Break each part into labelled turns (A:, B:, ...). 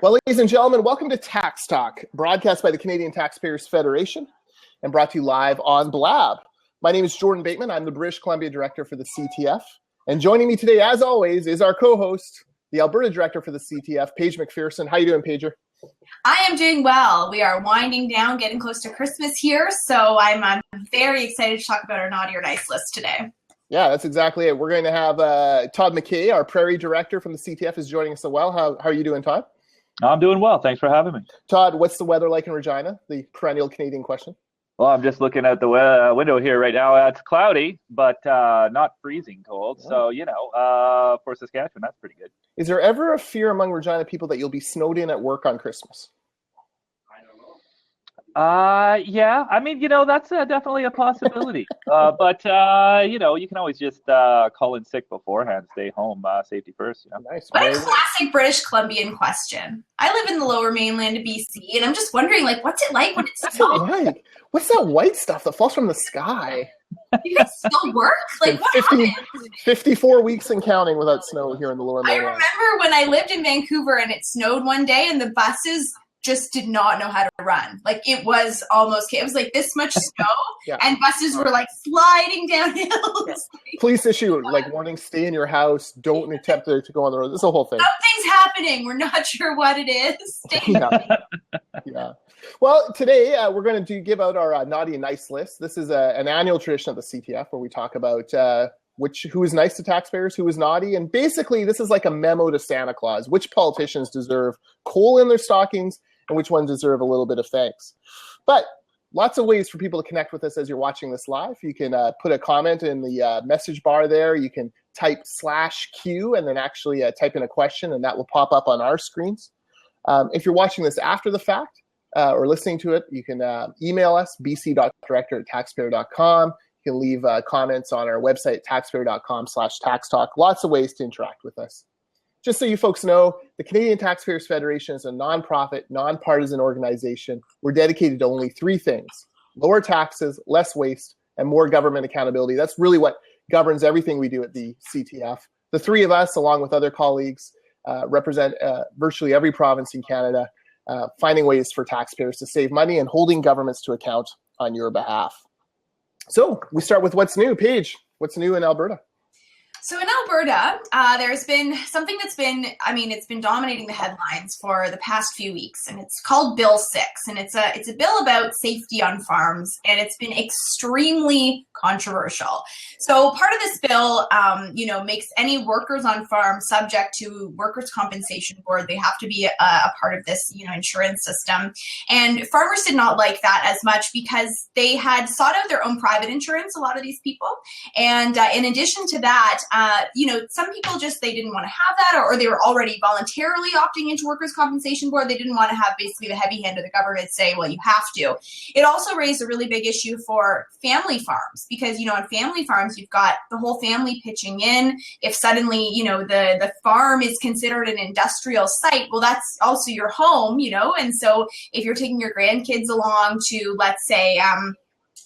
A: Well, ladies and gentlemen, welcome to Tax Talk, broadcast by the Canadian Taxpayers Federation and brought to you live on Blab. My name is Jordan Bateman. I'm the British Columbia Director for the CTF. And joining me today, as always, is our co-host, the Alberta Director for the CTF, Paige MacPherson. How you doing, Pager?
B: I am doing well. We are winding down, getting close to Christmas here, so I'm very excited to talk about our Naughty or Nice list today.
A: Yeah, that's exactly it. We're going to have Todd MacKay, our Prairie Director from the CTF, is joining us as well. How are you doing, Todd?
C: I'm doing well. Thanks for having me.
A: Todd, what's the weather like in Regina? The perennial Canadian question.
C: Well, I'm just looking at the window here right now. It's cloudy, but not freezing cold. So, for Saskatchewan, that's pretty good.
A: Is there ever a fear among Regina people that you'll be snowed in at work on Christmas?
C: Yeah. I mean, that's definitely a possibility. But you can always just call in sick beforehand, stay home, safety first.
A: Nice.
B: What a classic British Columbian question. I live in the lower mainland of BC, and I'm just wondering, what's it like when it's snowing?
A: What's that white stuff that falls from the sky?
B: You guys still work? What happened?
A: 54 weeks and counting without snow here in the lower mainland.
B: I remember when I lived in Vancouver and it snowed one day and the buses just did not know how to run. It was this much snow yeah. And buses were sliding down hills.
A: Police issue warning, stay in your house, don't attempt to go on the road. This is a whole thing.
B: Something's happening. We're not sure what it is. Stay
A: yeah. Well, today we're going to give out our Naughty and Nice list. This is an annual tradition of the CTF where we talk about who is nice to taxpayers, who is naughty. And basically, this is like a memo to Santa Claus. Which politicians deserve coal in their stockings and which ones deserve a little bit of thanks. But lots of ways for people to connect with us as you're watching this live. You can put a comment in the message bar there. You can type /Q and then actually type in a question, and that will pop up on our screens. If you're watching this after the fact or listening to it, you can email us, bc.director@taxpayer.com. You can leave comments on our website, taxpayer.com/taxtalk. Lots of ways to interact with us. Just so you folks know, the Canadian Taxpayers Federation is a nonprofit, nonpartisan organization. We're dedicated to only three things: lower taxes, less waste, and more government accountability. That's really what governs everything we do at the CTF. The three of us, along with other colleagues, represent virtually every province in Canada, finding ways for taxpayers to save money and holding governments to account on your behalf. So we start with what's new. Paige, what's new in Alberta?
B: So in Alberta, there's been something it's been dominating the headlines for the past few weeks, and it's called Bill 6, and it's a bill about safety on farms, and it's been extremely controversial. So part of this bill, makes any workers on farms subject to workers' compensation board. They have to be a part of this, insurance system, and farmers did not like that as much because they had sought out their own private insurance, a lot of these people, and in addition to that, some people they didn't want to have that, or they were already voluntarily opting into workers' compensation board. They didn't want to have basically the heavy hand of the government say, well, you have to. It also raised a really big issue for family farms because, on family farms, you've got the whole family pitching in. If suddenly, the farm is considered an industrial site, well, that's also your home, and so if you're taking your grandkids along to, let's say,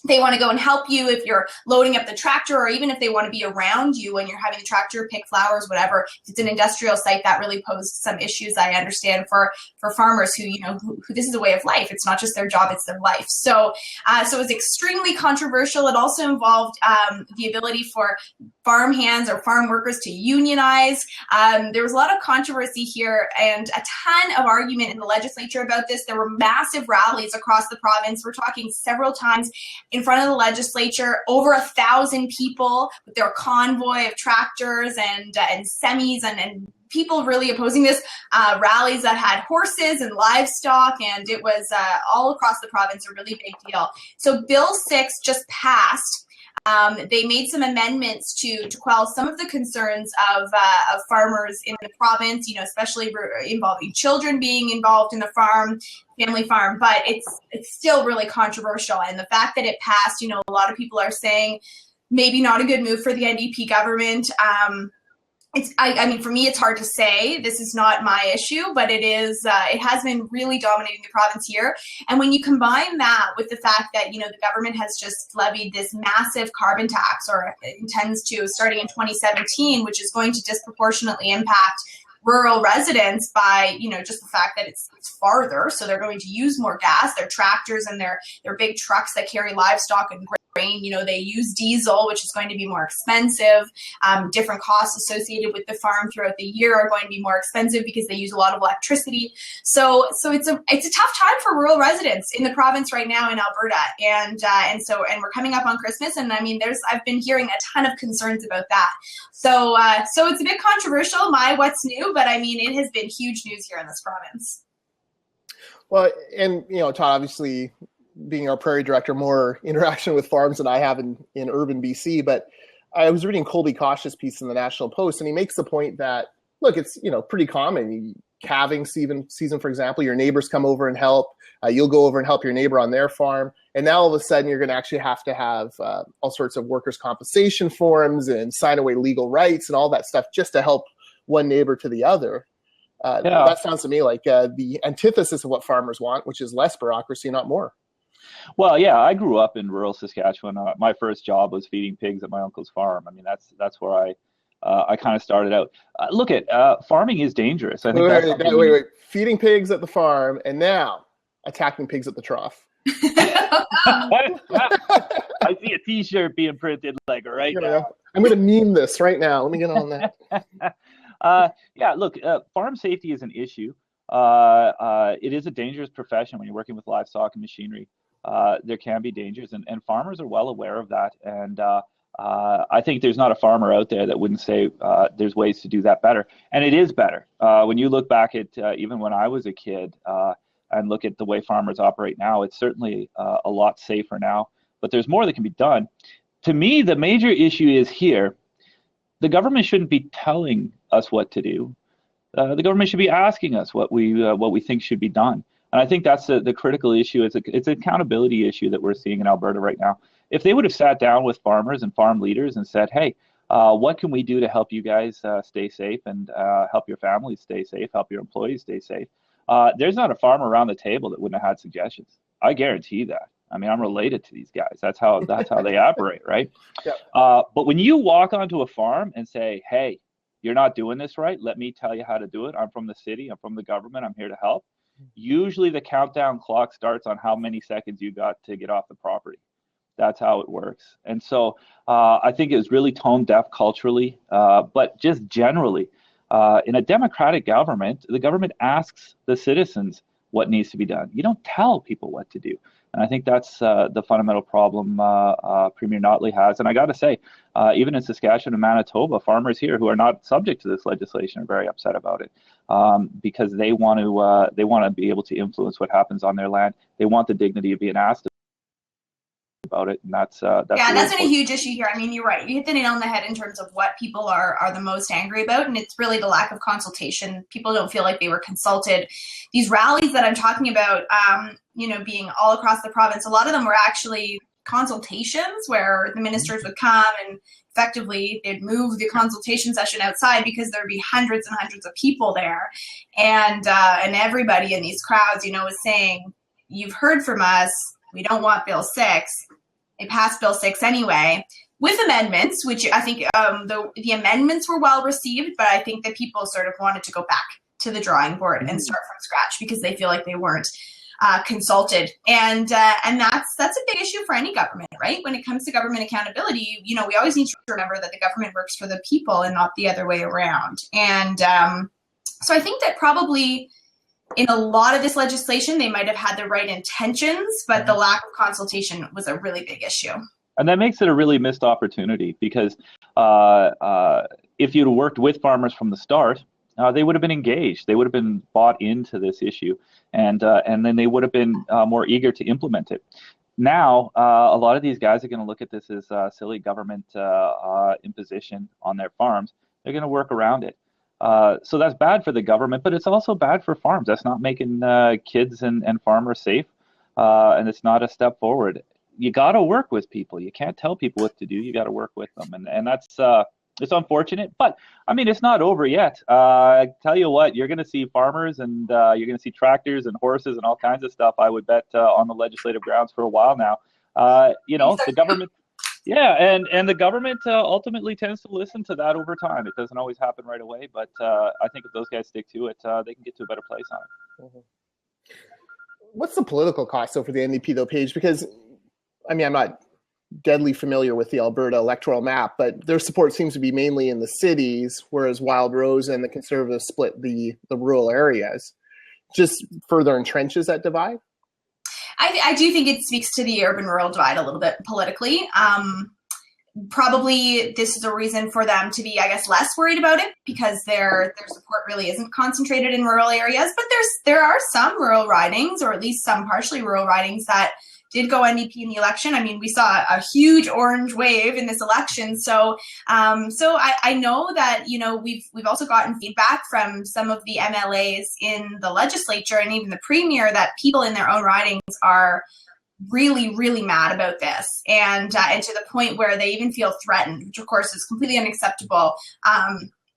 B: they want to go and help you if you're loading up the tractor, or even if they want to be around you when you're having the tractor pick flowers, whatever. If it's an industrial site, that really posed some issues, I understand, for farmers who this is a way of life. It's not just their job, it's their life. So it was extremely controversial. It also involved the ability for farm hands or farm workers to unionize. There was a lot of controversy here and a ton of argument in the legislature about this. There were massive rallies across the province. We're talking several times in front of the legislature, over 1,000 people with their convoy of tractors and semis and people really opposing this, rallies that had horses and livestock, and it was all across the province a really big deal. So Bill 6 just passed. They made some amendments to quell some of the concerns of farmers in the province, especially involving children being involved in the family farm. But it's still really controversial. And the fact that it passed, a lot of people are saying maybe not a good move for the NDP government. For me, it's hard to say. This is not my issue, but it is. It has been really dominating the province here. And when you combine that with the fact that, the government has just levied this massive carbon tax, or intends to, starting in 2017, which is going to disproportionately impact rural residents by, just the fact that it's farther. So they're going to use more gas. Their tractors and their big trucks that carry livestock and grain, they use diesel, which is going to be more expensive. Different costs associated with the farm throughout the year are going to be more expensive because they use a lot of electricity. So it's a tough time for rural residents in the province right now in Alberta. And we're coming up on Christmas, and I've been hearing a ton of concerns about that. So it's a bit controversial, what's new, but it has been huge news here in this province.
A: Well, and Todd, obviously being our prairie director, more interaction with farms than I have in urban BC, but I was reading Colby Kosh's piece in the National Post, and he makes the point that, look, it's, pretty common. Calving season, for example, your neighbors come over and help. You'll go over and help your neighbor on their farm. And now all of a sudden you're going to actually have to have all sorts of workers' compensation forms and sign away legal rights and all that stuff just to help one neighbor to the other. That sounds to me like the antithesis of what farmers want, which is less bureaucracy, not more.
C: Well, yeah, I grew up in rural Saskatchewan. My first job was feeding pigs at my uncle's farm. That's where I kind of started out. Look at farming is dangerous. I think
A: wait. Feeding pigs at the farm and now attacking pigs at the trough.
C: I see a T-shirt being printed like right now.
A: I'm going to meme this right now. Let me get on that.
C: Look, farm safety is an issue. It is a dangerous profession when you're working with livestock and machinery. There can be dangers, and farmers are well aware of that. And I think there's not a farmer out there that wouldn't say there's ways to do that better. And it is better. When you look back at even when I was a kid and look at the way farmers operate now, it's certainly a lot safer now. But there's more that can be done. To me, the major issue is here. The government shouldn't be telling us what to do. The government should be asking us what we think should be done. And I think that's the critical issue. It's an accountability issue that we're seeing in Alberta right now. If they would have sat down with farmers and farm leaders and said, hey, what can we do to help you guys stay safe and help your families stay safe, help your employees stay safe, there's not a farmer around the table that wouldn't have had suggestions. I guarantee that. I'm related to these guys. That's how they operate, right?
A: Yeah.
C: But when you walk onto a farm and say, hey, you're not doing this right, let me tell you how to do it. I'm from the city. I'm from the government. I'm here to help. Usually the countdown clock starts on how many seconds you got to get off the property. That's how it works. And so I think it was really tone deaf culturally, but just generally. In a democratic government, the government asks the citizens what needs to be done. You don't tell people what to do. And I think that's the fundamental problem Premier Notley has. And I got to say, even in Saskatchewan and Manitoba, farmers here who are not subject to this legislation are very upset about it because they want to be able to influence what happens on their land. They want the dignity of being asked about it, and that's really
B: that's been a huge issue here. You're right. You hit the nail on the head in terms of what people are the most angry about, and it's really the lack of consultation. People don't feel like they were consulted. These rallies that I'm talking about, being all across the province, a lot of them were actually consultations where the ministers would come and effectively they'd move the consultation session outside because there'd be hundreds and hundreds of people there, and everybody in these crowds, was saying, "You've heard from us. We don't want Bill 6. They passed Bill 6 anyway, with amendments, which I think the amendments were well received, but I think that people sort of wanted to go back to the drawing board and start from scratch because they feel like they weren't consulted. And that's a big issue for any government, right? When it comes to government accountability, we always need to remember that the government works for the people and not the other way around. And so I think that probably in a lot of this legislation, they might have had the right intentions, but the lack of consultation was a really big issue.
C: And that makes it a really missed opportunity because if you'd worked with farmers from the start, they would have been engaged. They would have been bought into this issue, and then they would have been more eager to implement it. Now, a lot of these guys are going to look at this as silly government imposition on their farms. They're going to work around it. So that's bad for the government, but it's also bad for farms. That's not making kids and farmers safe, and it's not a step forward. You got to work with people. You can't tell people what to do. You got to work with them, and that's it's unfortunate. But it's not over yet. I tell you what, you're going to see farmers and you're going to see tractors and horses and all kinds of stuff. I would bet on the legislative grounds for a while now. The government. Yeah, and the government ultimately tends to listen to that over time. It doesn't always happen right away, but I think if those guys stick to it, they can get to a better place on it.
A: Mm-hmm. What's the political cost, though, for the NDP, though, Paige? Because, I mean, I'm not deadly familiar with the Alberta electoral map, but their support seems to be mainly in the cities, whereas Wild Rose and the Conservatives split the rural areas. Just further entrenches that divide?
B: I do think it speaks to the urban-rural divide a little bit politically. Probably this is a reason for them to be, I guess, less worried about it because their support really isn't concentrated in rural areas. But there are some rural ridings, or at least some partially rural ridings, that did go NDP in the election. I mean, we saw a huge orange wave in this election. So I know that, you know, we've also gotten feedback from some of the MLAs in the legislature and even the premier that people in their own ridings are really, really mad about this, and to the point where they even feel threatened, which of course is completely unacceptable.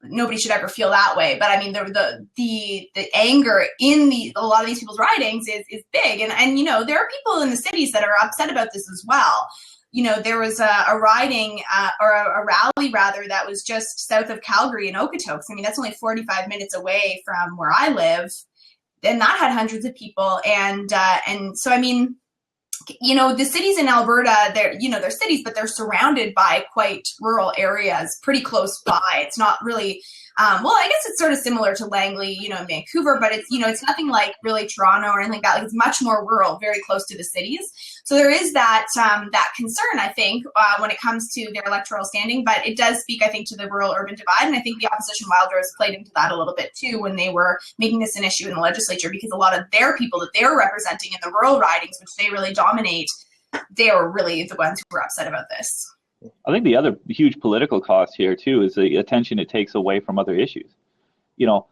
B: Nobody should ever feel that way, but I mean the anger in a lot of these people's ridings is big, and you know, there are people in the cities that are upset about this as well. You know, there was a riding or a rally rather that was just south of Calgary in Okotoks. I mean, that's only 45 minutes away from where I live, and that had hundreds of people, and so I mean, you know, the cities in Alberta, they're cities, but they're surrounded by quite rural areas pretty close by. It's not really, well, I guess it's sort of similar to Langley, you know, in Vancouver, but it's, you know, it's nothing like really Toronto or anything like that. Like, it's much more rural, very close to the cities. So there is that concern, I think, when it comes to their electoral standing, but it does speak, I think, to the rural-urban divide, and I think the opposition Wild Rose played into that a little bit too when they were making this an issue in the legislature, because a lot of their people that they were representing in the rural ridings, which they really dominate, they were really the ones who were upset about this.
C: I think the other huge political cost here too is the attention it takes away from other issues. You know,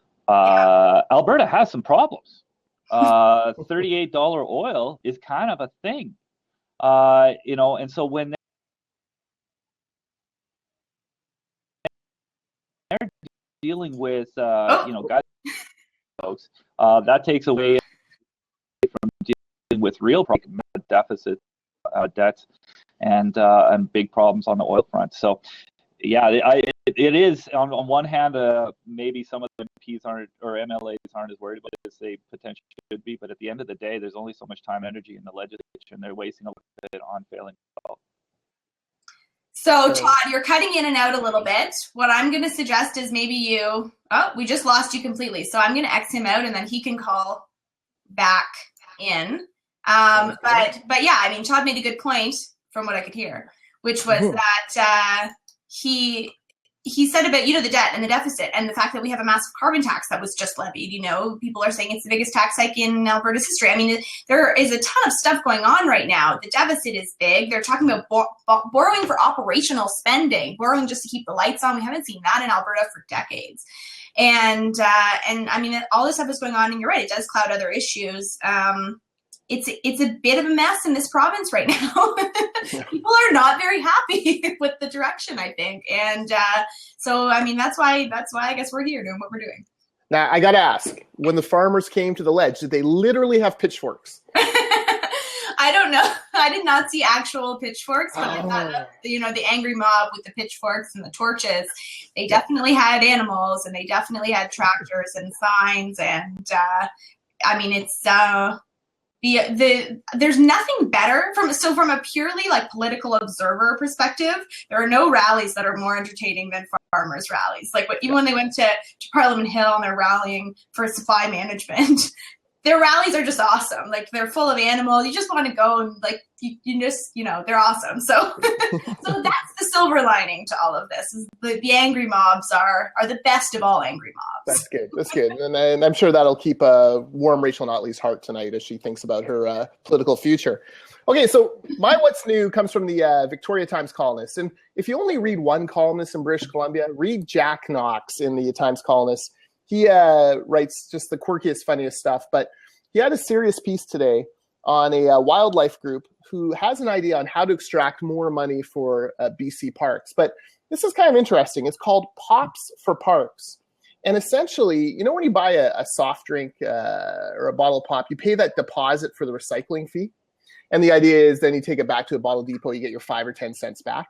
C: Alberta has some problems. $38 oil is kind of a thing. You know, and so when they're dealing with, you know, guys, folks, that takes away from dealing with real problems, deficit, debts, and big problems on the oil front. So, yeah, it is on one hand, maybe some of the MPs aren't, or MLAs aren't as worried about it as they potentially should be, but at the end of the day, there's only so much time and energy in the legislature, and they're wasting a bit on failing to vote.
B: So, Todd, you're cutting in and out a little bit. What I'm going to suggest is maybe we just lost you completely. So I'm going to X him out, and then he can call back in. But yeah, I mean, Todd made a good point from what I could hear, which was that he said about, you know, the debt and the deficit and the fact that we have a massive carbon tax that was just levied. You know, people are saying it's the biggest tax hike in Alberta's history. I mean, there is a ton of stuff going on right now. The deficit is big. They're talking about borrowing for operational spending, borrowing just to keep the lights on. We haven't seen that in Alberta for decades. And I mean, all this stuff is going on, and you're right, it does cloud other issues. It's a bit of a mess in this province right now. People are not very happy with the direction, I think. And so, I mean, that's why I guess we're here doing what we're doing.
A: Now, I got to ask, when the farmers came to the ledge, did they literally have pitchforks?
B: I don't know. I did not see actual pitchforks, but you know, the angry mob with the pitchforks and the torches, they definitely had animals, and they definitely had tractors and signs. And I mean, it's there's nothing better from a purely like political observer perspective. There are no rallies that are more entertaining than farmers rallies. Like even when they went to Parliament Hill and they're rallying for supply management, their rallies are just awesome. Like, they're full of animals. You just want to go and like you just, you know, they're awesome. So so that's the silver lining to all of this. Is the angry mobs are the best of all angry mobs.
A: That's good. And I'm sure that'll keep warm Rachel Notley's heart tonight as she thinks about her political future. Okay, so my what's new comes from the Victoria Times columnist. And if you only read one columnist in British Columbia, read Jack Knox in the Times columnist. He writes just the quirkiest, funniest stuff, but he had a serious piece today on a wildlife group who has an idea on how to extract more money for BC parks. But this is kind of interesting. It's called Pops for Parks. And essentially, you know, when you buy a soft drink or a bottle of pop, you pay that deposit for the recycling fee. And the idea is then you take it back to a bottle depot, you get your 5 or 10 cents back.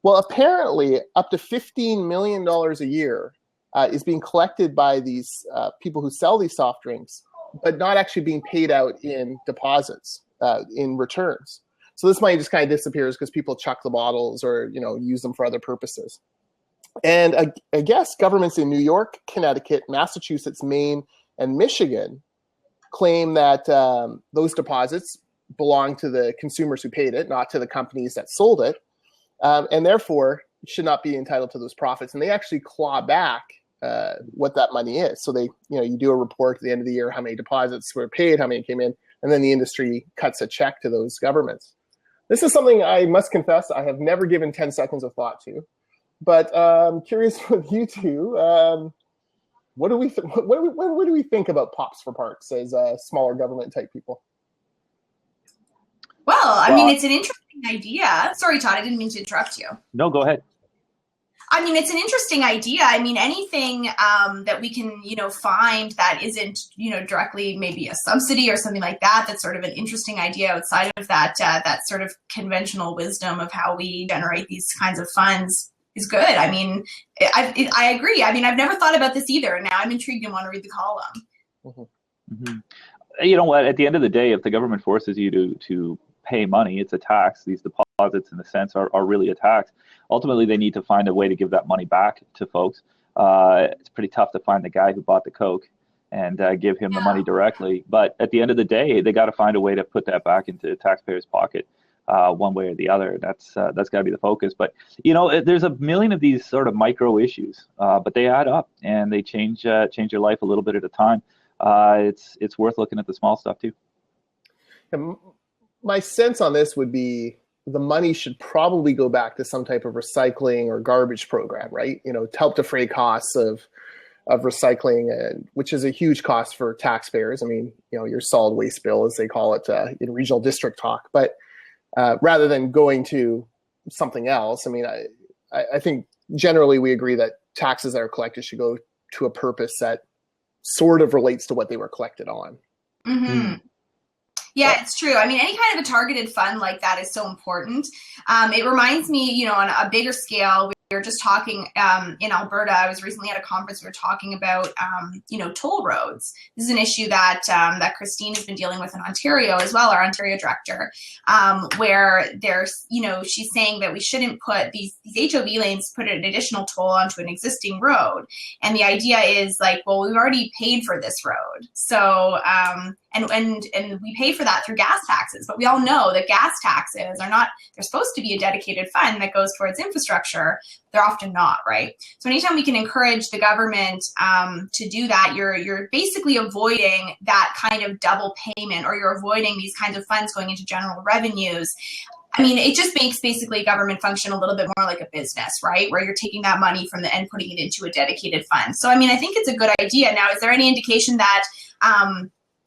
A: Well, apparently up to $15 million a year is being collected by these people who sell these soft drinks, but not actually being paid out in deposits, in returns. So this money just kind of disappears because people chuck the bottles or, use them for other purposes. And I guess governments in New York, Connecticut, Massachusetts, Maine, and Michigan claim that those deposits belong to the consumers who paid it, not to the companies that sold it, and therefore should not be entitled to those profits. And they actually claw back what that money is. So they, you do a report at the end of the year, how many deposits were paid, how many came in, and then the industry cuts a check to those governments. This is something I must confess I have never given 10 seconds of thought to, but I'm curious with you two. What do we think about Pops for Parks as smaller government type people?
B: Well, I mean, it's an interesting idea. Sorry, Todd, I didn't mean to interrupt you.
C: No, go ahead.
B: I mean, it's an interesting idea. I mean, anything that we can, find that isn't, directly maybe a subsidy or something like that, that's sort of an interesting idea outside of that, that sort of conventional wisdom of how we generate these kinds of funds is good. I mean, I agree. I mean, I've never thought about this either. And now I'm intrigued and want to read the column.
A: Mm-hmm.
C: Mm-hmm. You know what? At the end of the day, if the government forces you to pay money, it's a tax. These deposits, in a sense, are really a tax. Ultimately, they need to find a way to give that money back to folks. It's pretty tough to find the guy who bought the Coke and give him the money directly. But at the end of the day, they got to find a way to put that back into the taxpayer's pocket, one way or the other. That's got to be the focus. But there's a million of these sort of micro issues, but they add up and they change your life a little bit at a time. It's worth looking at the small stuff too.
A: My sense on this would be the money should probably go back to some type of recycling or garbage program, right? To help defray costs of recycling, which is a huge cost for taxpayers. I mean, your solid waste bill, as they call it in regional district talk. But rather than going to something else, I mean, I think generally we agree that taxes that are collected should go to a purpose that sort of relates to what they were collected on.
B: Mm-hmm. Yeah, it's true. I mean, any kind of a targeted fund like that is so important. It reminds me, on a bigger scale, we were just talking in Alberta. I was recently at a conference. We were talking about, toll roads. This is an issue that Christine has been dealing with in Ontario as well, our Ontario director, where there's, she's saying that we shouldn't put these HOV lanes, put an additional toll onto an existing road. And the idea is like, well, we've already paid for this road. So, and we pay for that through gas taxes, but we all know that gas taxes they're supposed to be a dedicated fund that goes towards infrastructure. They're often not, right? So anytime we can encourage the government to do that, you're basically avoiding that kind of double payment, or you're avoiding these kinds of funds going into general revenues. I mean, it just makes basically government function a little bit more like a business, right? Where you're taking that money from and putting it into a dedicated fund. So, I mean, I think it's a good idea. Now, is there any indication that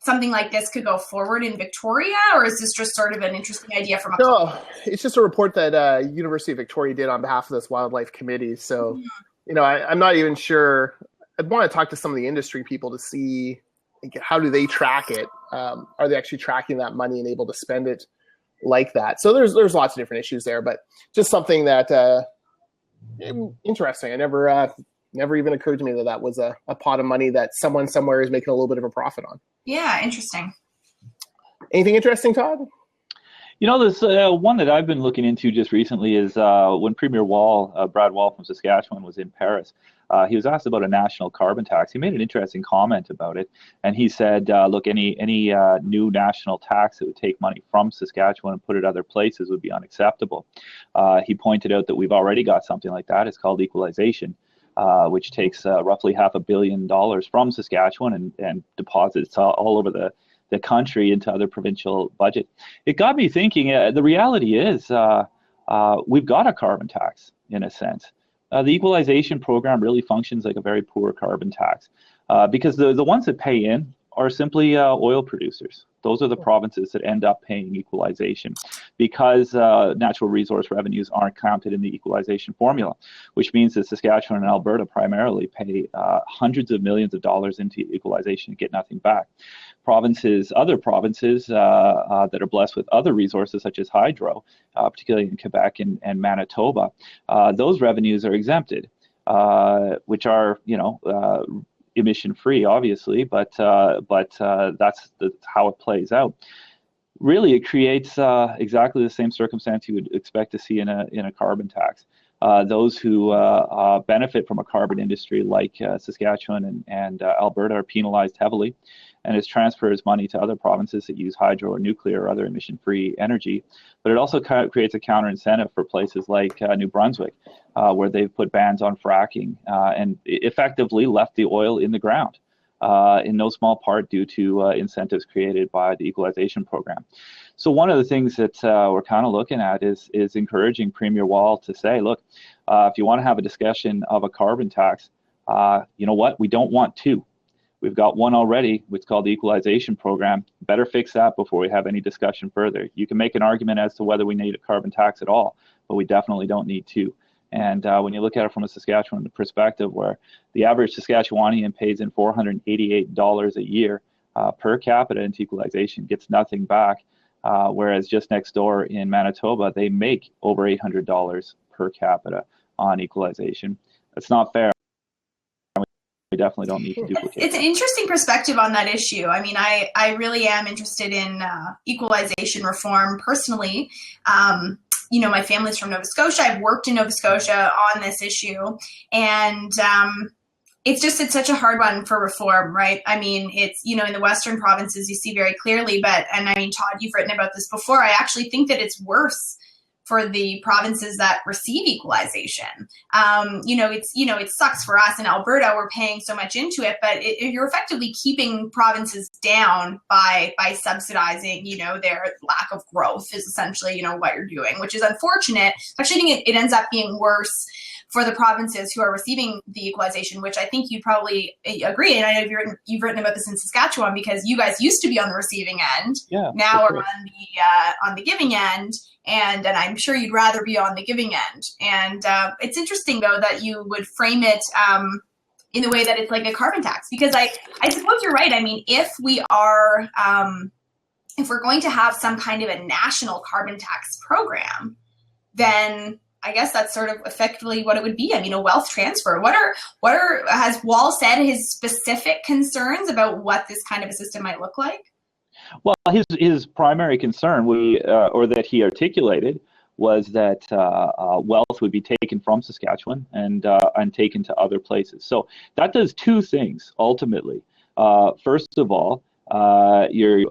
B: something like this could go forward in Victoria, or is this just sort of an interesting idea from
A: No, it's just a report that University of Victoria did on behalf of this wildlife committee. So, I'm not even sure. I'd want to talk to some of the industry people to see how do they track it. Are they actually tracking that money and able to spend it like that? So there's lots of different issues there, but just something that interesting. I never even occurred to me that was a pot of money that someone somewhere is making a little bit of a profit on.
B: Yeah, interesting.
A: Anything interesting, Todd?
C: This one that I've been looking into just recently is when Premier Brad Wall from Saskatchewan was in Paris. He was asked about a national carbon tax. He made an interesting comment about it, and he said, look, any new national tax that would take money from Saskatchewan and put it other places would be unacceptable. He pointed out that we've already got something like that. It's called equalization, which takes roughly $500 million from Saskatchewan and deposits all over the country into other provincial budget. It got me thinking, the reality is we've got a carbon tax in a sense. The equalization program really functions like a very poor carbon tax because the ones that pay in are simply oil producers. Those are the provinces that end up paying equalization because natural resource revenues aren't counted in the equalization formula, which means that Saskatchewan and Alberta primarily pay hundreds of millions of dollars into equalization and get nothing back. Other provinces that are blessed with other resources such as hydro, particularly in Quebec and Manitoba, those revenues are exempted, which are, emission free, obviously, but that's how it plays out. Really, it creates exactly the same circumstance you would expect to see in a carbon tax. Those who benefit from a carbon industry like Saskatchewan and Alberta are penalized heavily, and it transfers money to other provinces that use hydro or nuclear or other emission-free energy. But it also creates a counter incentive for places like New Brunswick, where they've put bans on fracking and effectively left the oil in the ground, in no small part due to incentives created by the equalization program. So one of the things that we're kind of looking at is encouraging Premier Wall to say, look, if you want to have a discussion of a carbon tax, you know what, we don't want two. We've got one already, which is called the equalization program. Better fix that before we have any discussion further. You can make an argument as to whether we need a carbon tax at all, but we definitely don't need two. And when you look at it from a Saskatchewan perspective, where the average Saskatchewanian pays in $488 a year per capita into equalization, gets nothing back, whereas just next door in Manitoba, they make over $800 per capita on equalization. That's not fair. We definitely don't need to duplicate.
B: It's an interesting perspective on that issue. I mean, I really am interested in equalization reform personally. My family's from Nova Scotia. I've worked in Nova Scotia on this issue, and it's such a hard one for reform, right? I mean, it's, in the Western provinces you see very clearly, and I mean, Todd, you've written about this before. I actually think that it's worse for the provinces that receive equalization. It sucks for us in Alberta. We're paying so much into it, but you're effectively keeping provinces down by subsidizing, their lack of growth is essentially, what you're doing, which is unfortunate. Actually, I think it ends up being worse for the provinces who are receiving the equalization, which I think you probably agree. And I know you've written about this in Saskatchewan because you guys used to be on the receiving end.
C: Yeah,
B: now are on the giving end. And I'm sure you'd rather be on the giving end. And it's interesting, though, that you would frame it in the way that it's like a carbon tax, because I suppose you're right. I mean, if we're going to have some kind of a national carbon tax program, then I guess that's sort of effectively what it would be. I mean, a wealth transfer. Has Wall said his specific concerns about what this kind of a system might look like?
C: Well, his primary concern, or that he articulated, was that wealth would be taken from Saskatchewan and taken to other places. So that does two things ultimately. First of all, you're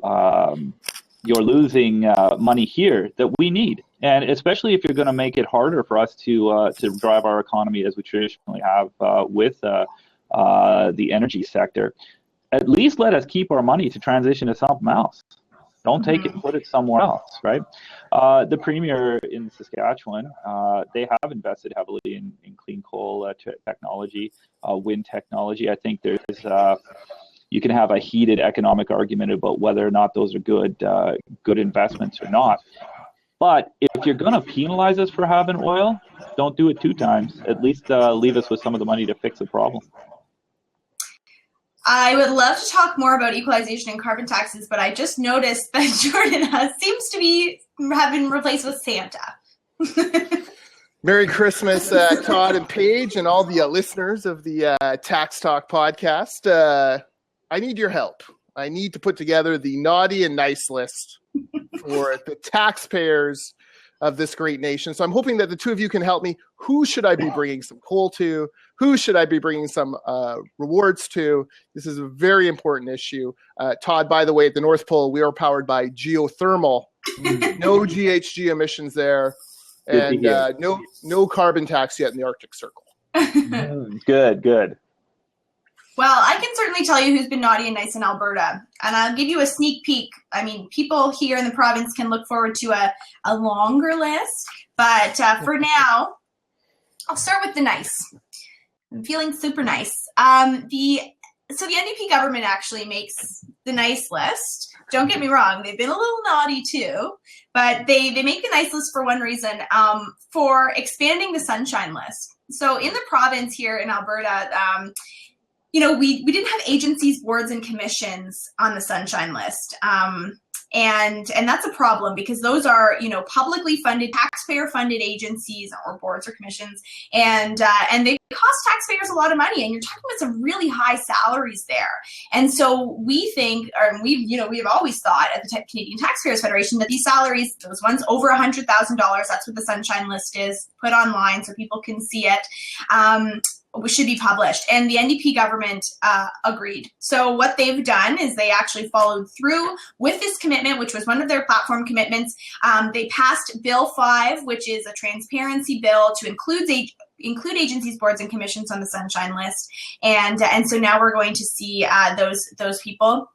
C: losing money here that we need, and especially if you're going to make it harder for us to drive our economy as we traditionally have with the energy sector. At least let us keep our money to transition to something else. Don't take it and put it somewhere else, right? The premier in Saskatchewan, they have invested heavily in clean coal technology, wind technology. I think there's you can have a heated economic argument about whether or not those are good investments or not. But if you're going to penalize us for having oil, don't do it two times. At least leave us with some of the money to fix the problem.
B: I would love to talk more about equalization and carbon taxes, but I just noticed that Jordan seems to have been replaced with Santa.
A: Merry Christmas, Todd and Paige, and all the listeners of the Tax Talk podcast. I need your help. I need to put together the naughty and nice list for the taxpayers of this great nation. So I'm hoping that the two of you can help me. Who should I be bringing some coal to? Who should I be bringing some rewards to? This is a very important issue. Todd, by the way, at the North Pole, we are powered by geothermal. No GHG emissions there. And no carbon tax yet in the Arctic Circle.
C: Good.
B: Well, I can certainly tell you who's been naughty and nice in Alberta. And I'll give you a sneak peek. I mean, people here in the province can look forward to a longer list. But for now, I'll start with the nice. I'm feeling super nice. The NDP government actually makes the nice list. Don't get me wrong, they've been a little naughty too, but they make the nice list for one reason, for expanding the sunshine list. So in the province here in Alberta, we didn't have agencies, boards, and commissions on the sunshine list. And that's a problem because those are, publicly funded, taxpayer-funded agencies or boards or commissions, and they cost taxpayers a lot of money. And you're talking about some really high salaries there. And so we think, or we've always thought at the Canadian Taxpayers Federation that these salaries, those ones over $100,000, that's what the sunshine list is, put online so people can see it. Should be published, and the NDP government agreed. So what they've done is they actually followed through with this commitment, which was one of their platform commitments. They passed Bill 5, which is a transparency bill to include agencies, boards, and commissions on the sunshine list, and so now we're going to see those people.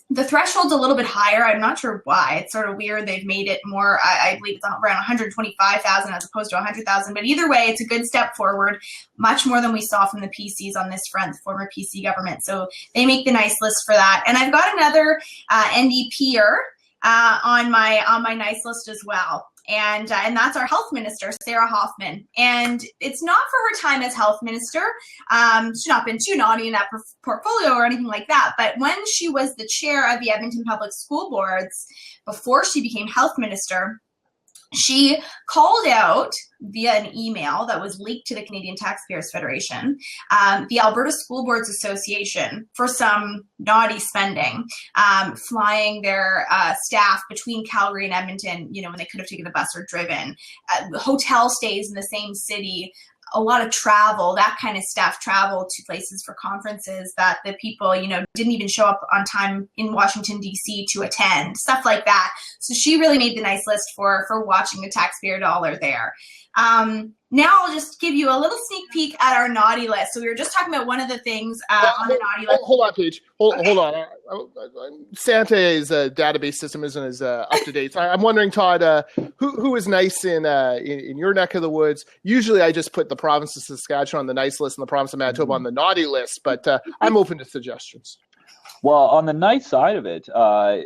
B: The threshold's a little bit higher. I'm not sure why. It's sort of weird. They've made it more, I believe it's around 125,000 as opposed to 100,000. But either way, it's a good step forward, much more than we saw from the PCs on this front, the former PC government. So they make the nice list for that. And I've got another NDPer on my nice list as well. And that's our health minister, Sarah Hoffman. And it's not for her time as health minister. She's not been too naughty in that portfolio or anything like that. But when she was the chair of the Edmonton Public School Boards, before she became health minister, she called out via an email that was leaked to the Canadian Taxpayers Federation, the Alberta School Boards Association for some naughty spending, flying their staff between Calgary and Edmonton, when they could have taken the bus or driven, hotel stays in the same city, a lot of travel, that kind of stuff, travel to places for conferences that the people, didn't even show up on time in Washington, D.C. to attend, stuff like that. So she really made the nice list for watching the taxpayer dollar there. Now I'll just give you a little sneak peek at our naughty list. So we were just talking about one of the things on the naughty list.
A: Hold on, Paige. Hold on. Santa's database system isn't as up to date. So I'm wondering, Todd, who is nice in your neck of the woods? Usually I just put the province of Saskatchewan on the nice list and the province of Manitoba on the naughty list, but I'm open to suggestions.
C: Well, on the nice side of it, I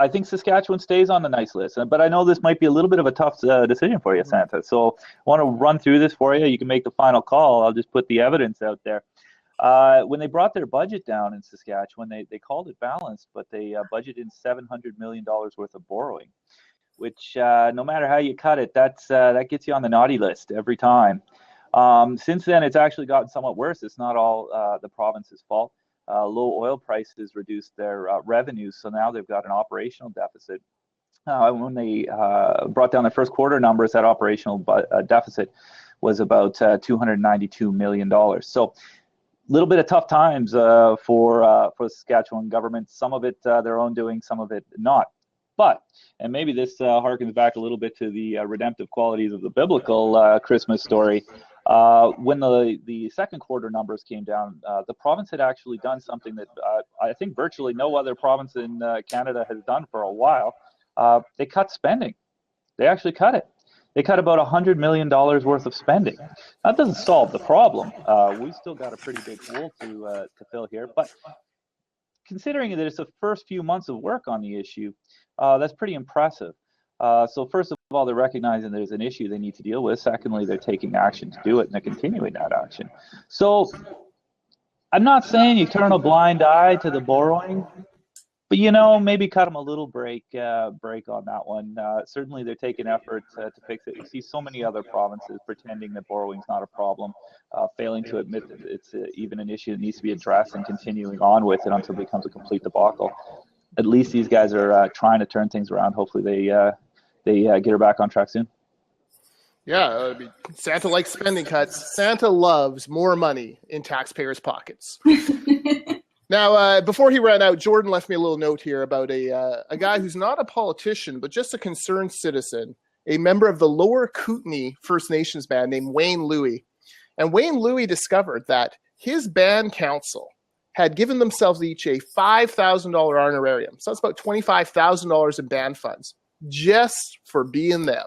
C: think Saskatchewan stays on the nice list, but I know this might be a little bit of a tough decision for you, Santa. So I want to run through this for you. You can make the final call. I'll just put the evidence out there. When they brought their budget down in Saskatchewan, they called it balanced, but they budgeted in $700 million worth of borrowing, which no matter how you cut it, that gets you on the naughty list every time. Since then, it's actually gotten somewhat worse. It's not all the province's fault. Low oil prices reduced their revenues, so now they've got an operational deficit. When they brought down their first quarter numbers, that operational deficit was about $292 million. So a little bit of tough times for the Saskatchewan government. Some of it their own doing, some of it not. But, and maybe this harkens back a little bit to the redemptive qualities of the biblical Christmas story. When the second quarter numbers came down, the province had actually done something that I think virtually no other province in Canada has done for a while. They cut spending. They actually cut it. They cut about $100 million worth of spending. That doesn't solve the problem. We've still got a pretty big hole to fill here. But considering that it's the first few months of work on the issue, that's pretty impressive. So first of all, they're recognizing there's an issue they need to deal with. Secondly, they're taking action to do it, and they're continuing that action. So I'm not saying you turn a blind eye to the borrowing, but, maybe cut them a little break on that one. Certainly, they're taking efforts to fix it. You see so many other provinces pretending that borrowing's not a problem, failing to admit that it's even an issue that needs to be addressed and continuing on with it until it becomes a complete debacle. At least these guys are trying to turn things around. Hopefully, they get her back on track soon.
A: Yeah, Santa likes spending cuts. Santa loves more money in taxpayers' pockets. Now, before he ran out, Jordan left me a little note here about a guy who's not a politician, but just a concerned citizen, a member of the Lower Kootenay First Nations band named Wayne Louie. And Wayne Louie discovered that his band council had given themselves each a $5,000 honorarium. So that's about $25,000 in band funds just for being them.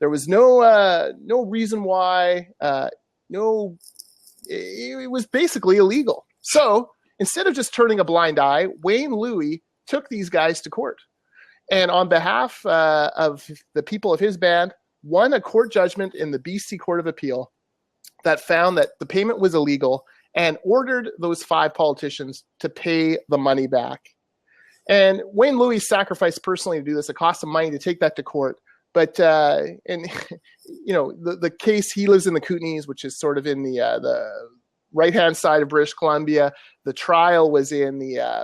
A: There was no reason why. It was basically illegal. So instead of just turning a blind eye, Wayne Louis took these guys to court. And on behalf of the people of his band, won a court judgment in the BC Court of Appeal that found that the payment was illegal and ordered those 5 politicians to pay the money back. And Wayne Louis sacrificed personally to do this. It cost him money to take that to court. But the case, he lives in the Kootenays, which is sort of in the right-hand side of British Columbia. The trial was in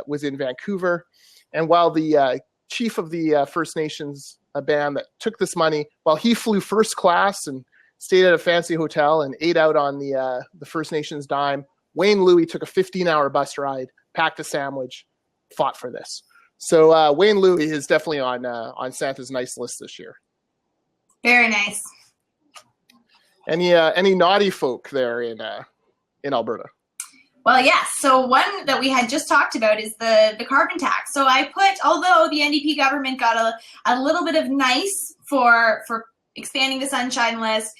A: Vancouver. And while the chief of the First Nations band that took this money, while he flew first class and stayed at a fancy hotel and ate out on the First Nations dime, Wayne Louis took a 15-hour bus ride, packed a sandwich, fought for this. So Wayne Louis is definitely on Santa's nice list this year.
B: Very nice.
A: Any naughty folk there in Alberta?
B: Well, yes. So one that we had just talked about is the carbon tax. So I put, although the NDP government got a little bit of nice for expanding the Sunshine List,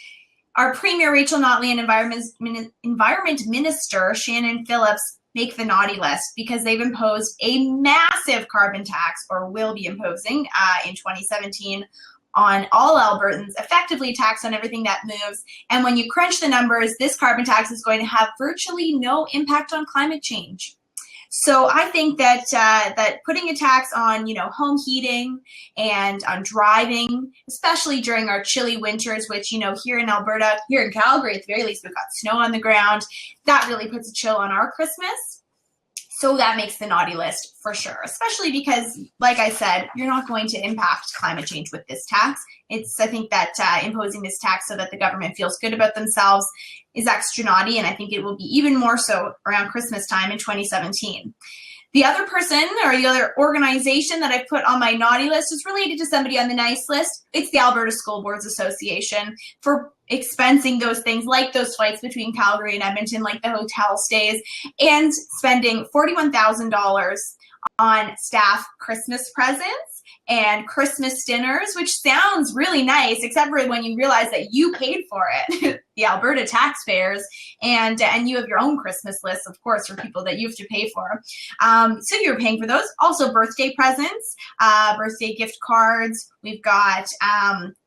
B: our Premier Rachel Notley and Environment Minister Shannon Phillips make the naughty list because they've imposed a massive carbon tax, or will be imposing in 2017, on all Albertans, effectively a tax on everything that moves. And when you crunch the numbers, this carbon tax is going to have virtually no impact on climate change. So I think that that putting a tax on, home heating and on driving, especially during our chilly winters, which, here in Alberta, here in Calgary, at the very least, we've got snow on the ground, that really puts a chill on our Christmas. So that makes the naughty list for sure, especially because, like I said, you're not going to impact climate change with this tax. I think that imposing this tax so that the government feels good about themselves is extra naughty, and I think it will be even more so around Christmas time in 2017. The other person or the other organization that I put on my naughty list is related to somebody on the nice list. It's the Alberta School Boards Association for expensing those things like those flights between Calgary and Edmonton, like the hotel stays, and spending $41,000 on staff Christmas presents and Christmas dinners, which sounds really nice, except for when you realize that you paid for it, the Alberta taxpayers, and you have your own Christmas list, of course, for people that you have to pay for. So you're paying for those. Also birthday presents, birthday gift cards. We've got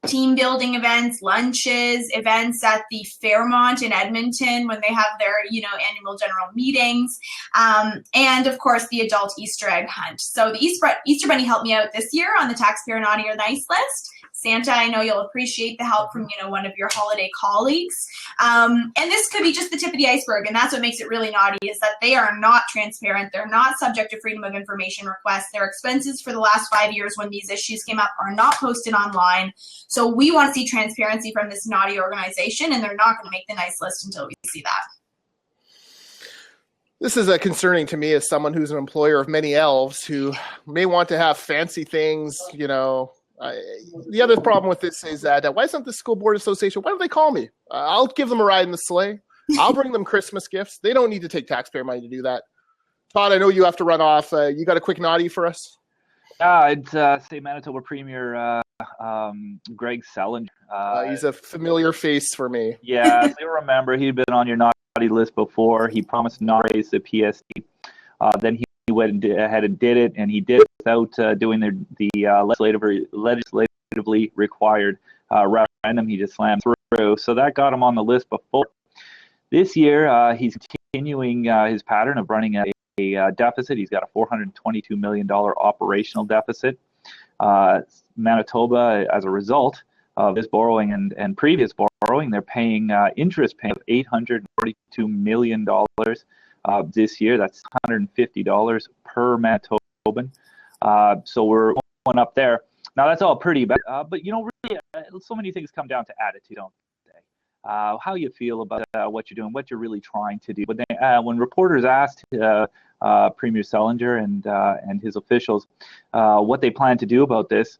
B: team building events, lunches, events at the Fairmont in Edmonton when they have their, annual general meetings, and of course the adult Easter egg hunt. So the Easter Bunny helped me out this year on the Taxpayer Naughty or Nice list. Santa, I know you'll appreciate the help from, one of your holiday colleagues. And this could be just the tip of the iceberg, and that's what makes it really naughty, is that they are not transparent. They're not subject to freedom of information requests. Their expenses for the last 5 years when these issues came up are not posted online. So we want to see transparency from this naughty organization, and they're not going to make the nice list until we see that.
A: This is concerning to me as someone who's an employer of many elves who may want to have fancy things, The other problem with this is that why isn't the School Board Association, why don't they call me? I'll give them a ride in the sleigh. I'll bring them Christmas gifts. They don't need to take taxpayer money to do that. Todd, I know you have to run off. You got a quick naughty for us?
C: I'd say Manitoba Premier Greg Selinger.
A: He's a familiar face for me.
C: Yeah, so you remember he'd been on your naughty list before. He promised not to raise the PSD. Then he went ahead and did it, and he did it without doing the legislatively required referendum. He just slammed through. So that got him on the list before. This year, he's continuing his pattern of running a deficit. He's got a $422 million operational deficit. Manitoba, as a result of this borrowing and previous borrowing, they're paying interest payment of $842 million this year. That's $150 per Manitoban. So we're going up there. Now, that's all pretty bad. But, really, so many things come down to attitude, don't they? How you feel about what you're doing, what you're really trying to do. But when reporters asked Premier Selinger and his officials what they plan to do about this,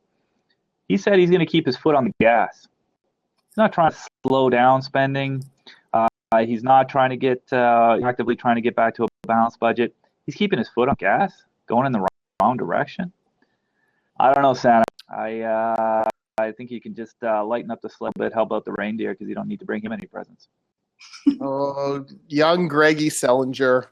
C: he said he's going to keep his foot on the gas. He's not trying to slow down spending. He's not trying to get actively trying to get back to a balanced budget. He's keeping his foot on gas, going in the wrong direction. I don't know, Santa. I think you can just lighten up the sleigh a bit, help out the reindeer, because you don't need to bring him any presents.
A: Oh, young Greggy Selinger.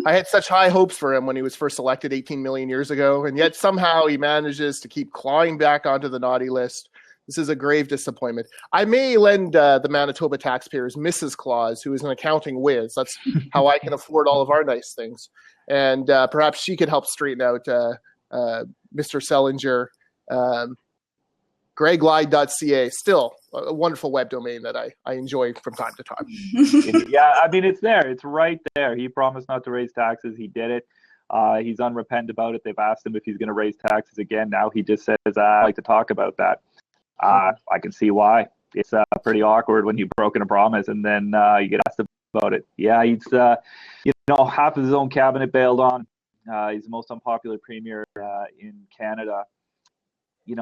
A: I had such high hopes for him when he was first elected 18 million years ago, and yet somehow he manages to keep clawing back onto the naughty list. This is a grave disappointment. I may lend the Manitoba taxpayers Mrs. Claus, who is an accounting whiz. That's how I can afford all of our nice things. And perhaps she could help straighten out Mr. Selinger. GregLide.ca, still a wonderful web domain that I enjoy from time to time.
C: Yeah, I mean, it's there. It's right there. He promised not to raise taxes. He did it. He's unrepentant about it. They've asked him if he's going to raise taxes again. Now he just says, I'd like to talk about that. I can see why. It's pretty awkward when you've broken a promise and then you get asked about it. Yeah, he's, half of his own cabinet bailed on. He's the most unpopular premier in Canada.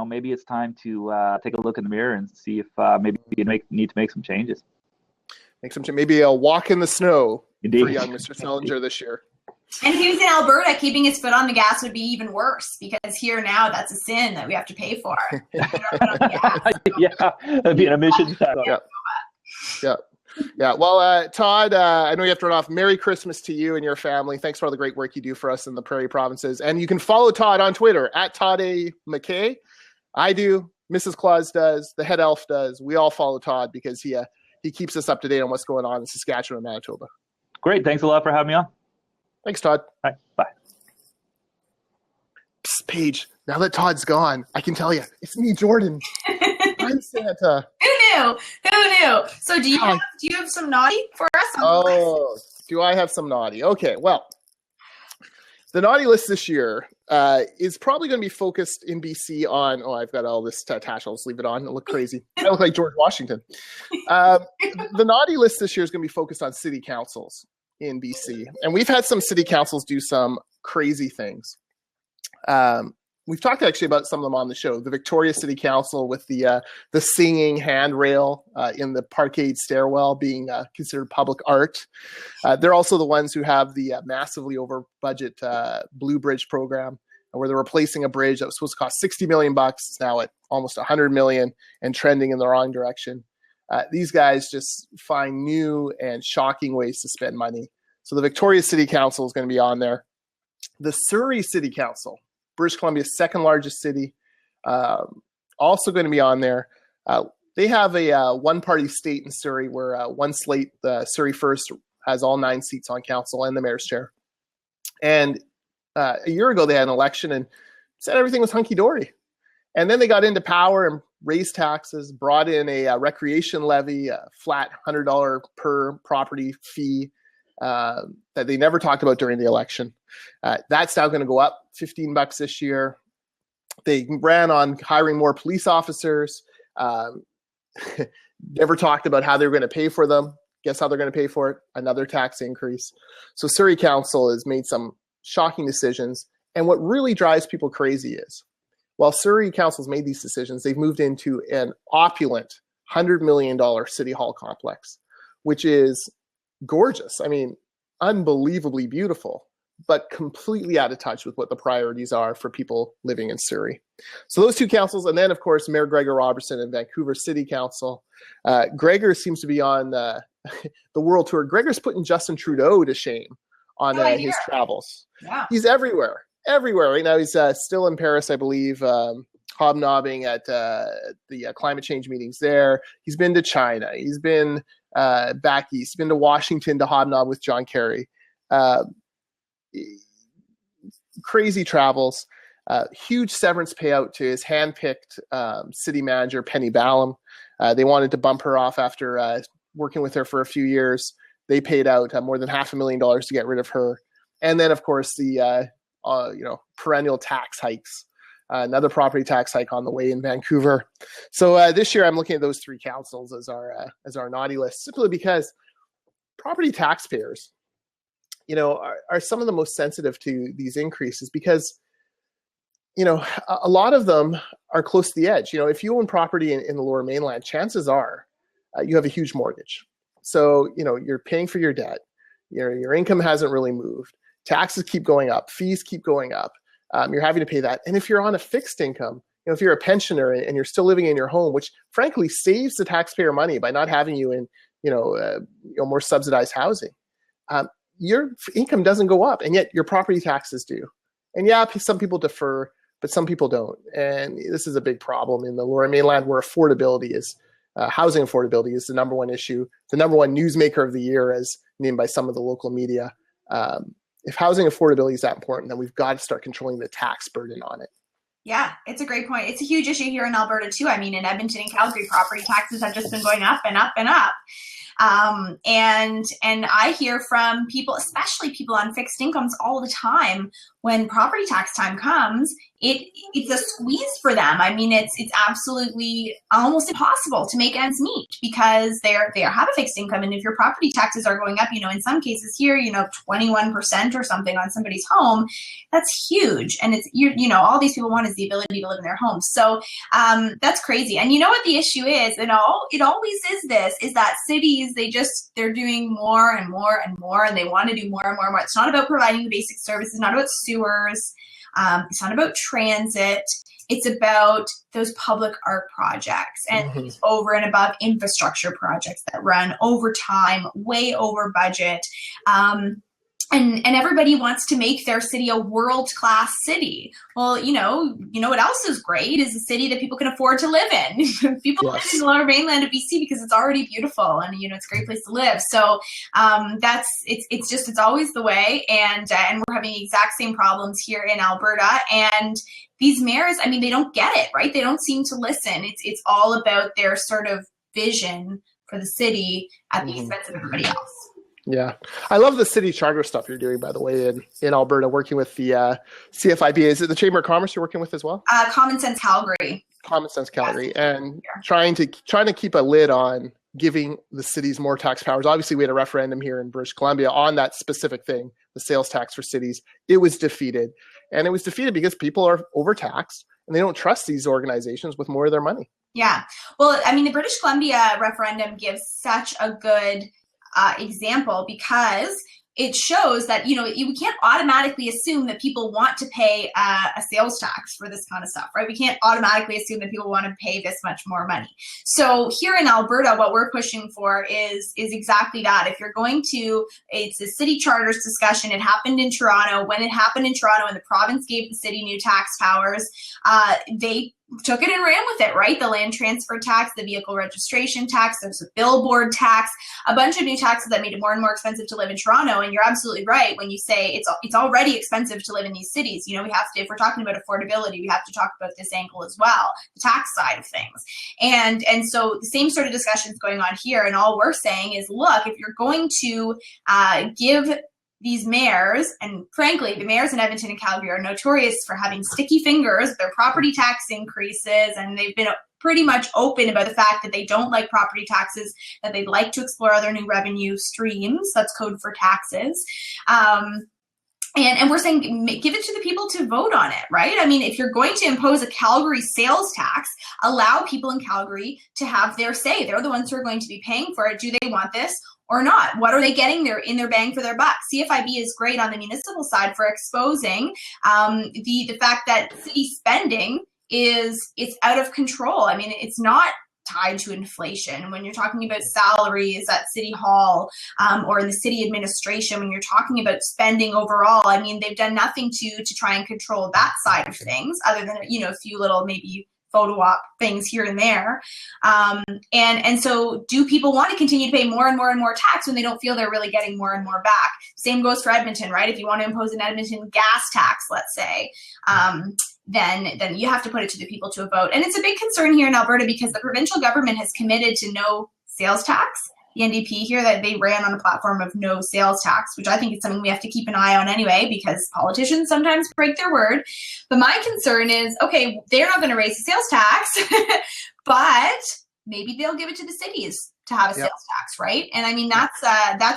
C: Maybe it's time to take a look in the mirror and see if maybe you need to make some changes.
A: Maybe a walk in the snow.
C: Indeed.
A: For young Mr. Selinger this year.
B: And if he was in Alberta, keeping his foot on the gas would be even worse, because here now that's a sin that we have to pay for.
C: Yeah, that'd be an emissions tax.
A: Yeah. Well, Todd, I know you have to run off. Merry Christmas to you and your family. Thanks for all the great work you do for us in the Prairie provinces. And you can follow Todd on Twitter at Todd A. MacKay. I do. Mrs. Claus does. The head elf does. We all follow Todd because he keeps us up to date on what's going on in Saskatchewan and Manitoba.
C: Great. Thanks a lot for having me on.
A: Thanks, Todd.
C: All right. Bye.
A: Psst, Paige, now that Todd's gone, I can tell you, it's me, Jordan. I'm Santa.
B: Who knew? So do you have some naughty for us on the list?
A: Oh, do I have some naughty? Okay, well, the naughty list this year is probably going to be focused in BC on, I've got all this attached. I'll just leave it on. It'll look crazy. I look like George Washington. The naughty list this year is going to be focused on city councils in BC. And we've had some city councils do some crazy things. We've talked actually about some of them on the show. The Victoria City Council with the singing handrail in the parkade stairwell being considered public art. They're also the ones who have the massively over budget Blue Bridge program, where they're replacing a bridge that was supposed to cost $60 million. It's now at almost $100 million and trending in the wrong direction. These guys just find new and shocking ways to spend money. So the Victoria City Council is going to be on there. The Surrey City Council, British Columbia's second largest city, also going to be on there. They have a one-party state in Surrey where one slate, the Surrey First, has all 9 seats on council and the mayor's chair. And a year ago, they had an election and said everything was hunky-dory. And then they got into power and raised taxes, brought in a recreation levy, a flat $100 per property fee that they never talked about during the election. That's now going to go up $15 this year. They ran on hiring more police officers. Never talked about how they were going to pay for them. Guess how they're going to pay for it? Another tax increase. So Surrey Council has made some shocking decisions. And what really drives people crazy is, while Surrey Council's made these decisions, they've moved into an opulent $100 million city hall complex, which is gorgeous. I mean, unbelievably beautiful, but completely out of touch with what the priorities are for people living in Surrey. So those two councils, and then, of course, Mayor Gregor Robertson and Vancouver City Council. Gregor seems to be on the world tour. Gregor's putting Justin Trudeau to shame on his travels. Yeah. He's everywhere. Right now, he's still in Paris, I believe, hobnobbing at the climate change meetings there. He's been to China. He's been back east. He's been to Washington to hobnob with John Kerry. Crazy travels. Huge severance payout to his handpicked city manager, Penny Ballum. They wanted to bump her off after working with her for a few years. They paid out more than $500,000 to get rid of her. And then, of course, the perennial tax hikes. Another property tax hike on the way in Vancouver. So this year, I'm looking at those 3 councils as our naughty list, simply because property taxpayers, are some of the most sensitive to these increases because, a lot of them are close to the edge. If you own property in the Lower Mainland, chances are you have a huge mortgage. So, you're paying for your debt. Your income hasn't really moved. Taxes keep going up. Fees keep going up. You're having to pay that. And if you're on a fixed income, if you're a pensioner and you're still living in your home, which frankly saves the taxpayer money by not having you in, more subsidized housing, your income doesn't go up, and yet your property taxes do. And yeah, some people defer, but some people don't. And this is a big problem in the Lower Mainland, where affordability is, housing affordability is the number one issue, the number one newsmaker of the year, as named by some of the local media. If housing affordability is that important, then we've got to start controlling the tax burden on it.
B: Yeah, it's a great point. It's a huge issue here in Alberta too. I mean, in Edmonton and Calgary, property taxes have just been going up and up and up. And I hear from people, especially people on fixed incomes, all the time, when property tax time comes, it's a squeeze for them. I mean, it's absolutely almost impossible to make ends meet because they have a fixed income, and if your property taxes are going up, in some cases here, 21% or something on somebody's home, that's huge. And it's all these people want is the ability to live in their homes. So that's crazy. And you know what the issue is, and it always is that cities, they're doing more and more and more, and they want to do more and more and more. It's not about providing the basic services, not about sewers. It's not about transit. It's about those public art projects and these over and above infrastructure projects that run over time, way over budget. And everybody wants to make their city a world-class city. Well, you know what else is great is a city that people can afford to live in. People live in the Lower Mainland of BC because it's already beautiful and it's a great place to live. So it's always the way, and we're having the exact same problems here in Alberta. And these mayors, I mean, they don't get it, right? They don't seem to listen. It's all about their sort of vision for the city at the expense of everybody else.
A: Yeah. I love the city charter stuff you're doing, by the way, in Alberta, working with the CFIB. Is it the Chamber of Commerce you're working with as well?
B: Common Sense Calgary.
A: Common Sense Calgary. And trying to keep a lid on giving the cities more tax powers. Obviously, we had a referendum here in British Columbia on that specific thing, the sales tax for cities. It was defeated. And it was defeated because people are overtaxed and they don't trust these organizations with more of their money.
B: Yeah. Well, I mean, the British Columbia referendum gives such a good example because it shows that, we can't automatically assume that people want to pay a sales tax for this kind of stuff, right? We can't automatically assume that people want to pay this much more money. So here in Alberta, what we're pushing for is exactly that. If you're going to, it's a city charters discussion. It happened in Toronto. When it happened in Toronto and the province gave the city new tax powers, they took it and ran with it, right? The land transfer tax, the vehicle registration tax, there's a billboard tax, a bunch of new taxes that made it more and more expensive to live in Toronto. And you're absolutely right when you say it's already expensive to live in these cities. We have to, if we're talking about affordability, we have to talk about this angle as well, the tax side of things. And so the same sort of discussions going on here. And all we're saying is, look, if you're going to give these mayors, and frankly, the mayors in Edmonton and Calgary are notorious for having sticky fingers with their property tax increases, and they've been pretty much open about the fact that they don't like property taxes, that they'd like to explore other new revenue streams. That's code for taxes. And we're saying, give it to the people to vote on it, right? I mean, if you're going to impose a Calgary sales tax, allow people in Calgary to have their say. They're the ones who are going to be paying for it. Do they want this or not? What are they getting in their bang for their buck? CFIB is great on the municipal side for exposing the fact that city spending it's out of control. I mean, it's not tied to inflation. When you're talking about salaries at City Hall or in the city administration, when you're talking about spending overall, I mean, they've done nothing to try and control that side of things other than, a few little maybe photo op things here and there. And so do people want to continue to pay more and more and more tax when they don't feel they're really getting more and more back? Same goes for Edmonton, right? If you want to impose an Edmonton gas tax, let's say, then you have to put it to the people to a vote. And it's a big concern here in Alberta because the provincial government has committed to no sales tax. The NDP here, that they ran on a platform of no sales tax, which I think is something we have to keep an eye on anyway, because politicians sometimes break their word. But my concern is, okay, they're not going to raise the sales tax, but maybe they'll give it to the cities to have a sales tax, right? And I mean, that's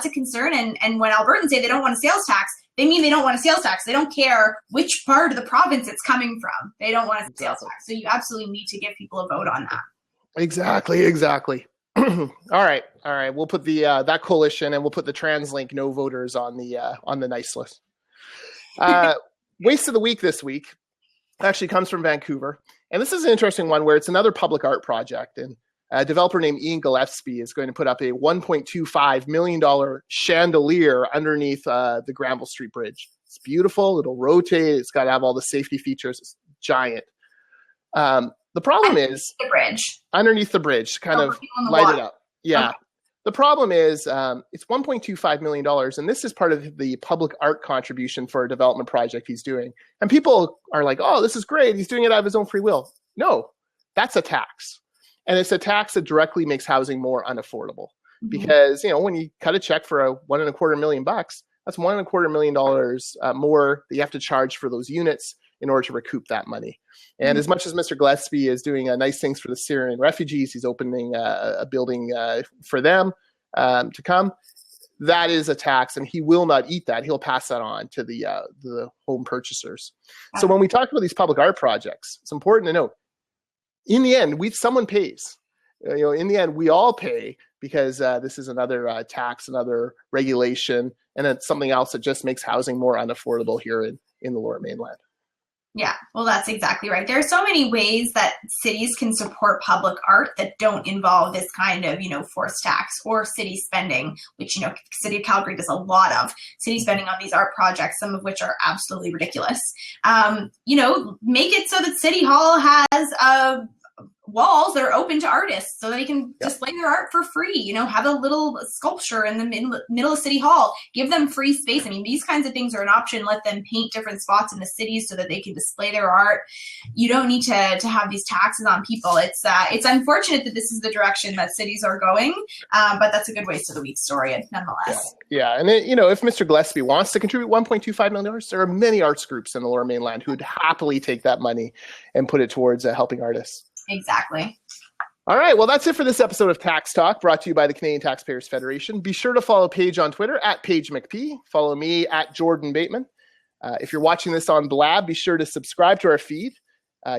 B: a concern. And when Albertans say they don't want a sales tax, they mean they don't want a sales tax. They don't care which part of the province it's coming from. They don't want a sales tax. So you absolutely need to give people a vote on that.
A: Exactly. All right. We'll put the that coalition, and we'll put the TransLink no voters on the nice list. Waste of the week this week actually comes from Vancouver, and this is an interesting one where it's another public art project. And a developer named Ian Gillespie is going to put up a $1.25 million chandelier underneath the Granville Street Bridge. It's beautiful. It'll rotate. It's got to have all the safety features. It's giant. The problem is
B: the bridge.
A: Underneath the bridge, kind of light it up. Yeah. Okay. The problem is it's $1.25 million, and this is part of the public art contribution for a development project he's doing. And people are like, oh, this is great. He's doing it out of his own free will. No, that's a tax. And it's a tax that directly makes housing more unaffordable. Mm-hmm. Because, when you cut a check for $1.25 million, that's $1.25 million more that you have to charge for those units in order to recoup that money. And as much as Mr. Gillespie is doing nice things for the Syrian refugees, he's opening a building for them to come. That is a tax, and he will not eat that. He'll pass that on to the home purchasers. So when we talk about these public art projects, it's important to note, in the end, someone pays. In the end, we all pay because this is another tax, another regulation, and it's something else that just makes housing more unaffordable here in the Lower Mainland.
B: Yeah, well, that's exactly right. There are so many ways that cities can support public art that don't involve this kind of, forced tax or city spending, which, City of Calgary does a lot of city spending on these art projects, some of which are absolutely ridiculous. Make it so that City Hall has walls that are open to artists so they can display their art for free, have a little sculpture in the middle of City Hall, give them free space. I mean, these kinds of things are an option. Let them paint different spots in the cities so that they can display their art. You don't need to have these taxes on people. It's unfortunate that this is the direction that cities are going, but that's a good waste of the week story nonetheless.
A: Yeah. And if Mr. Gillespie wants to contribute $1.25 million, there are many arts groups in the Lower Mainland who'd happily take that money and put it towards helping artists.
B: Exactly.
A: All right. Well, that's it for this episode of Tax Talk, brought to you by the Canadian Taxpayers Federation. Be sure to follow Paige on Twitter at Paige MacPherson. Follow me at Jordan Bateman. If you're watching this on Blab, be sure to subscribe to our feed.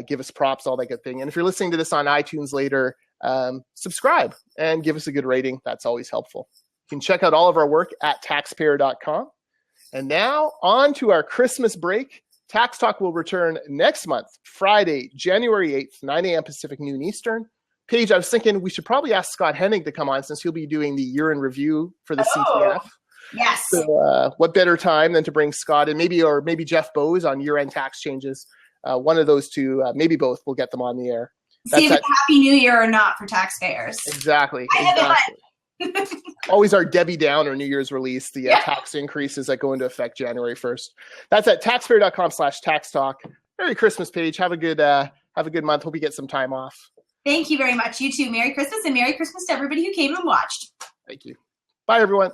A: Give us props, all that good thing. And if you're listening to this on iTunes later, subscribe and give us a good rating. That's always helpful. You can check out all of our work at taxpayer.com. And now on to our Christmas break. Tax Talk will return next month, Friday, January 8th, 9 a.m. Pacific, noon Eastern. Paige, I was thinking we should probably ask Scott Hennig to come on since he'll be doing the year in review for the CTF.
B: Yes.
A: So what better time than to bring Scott and maybe Jeff Bowes on year-end tax changes. One of those two, maybe both, we'll get them on the air.
B: See if it's Happy New Year or not for taxpayers.
A: Exactly. Always our Debbie Downer New Year's release, the tax increases that go into effect January 1st. That's at taxpayer.com/tax talk. Merry Christmas, Paige. Have a good month. Hope you get some time off.
B: Thank you very much. You too. Merry Christmas, and Merry Christmas to everybody who came and watched.
A: Thank you. Bye, everyone.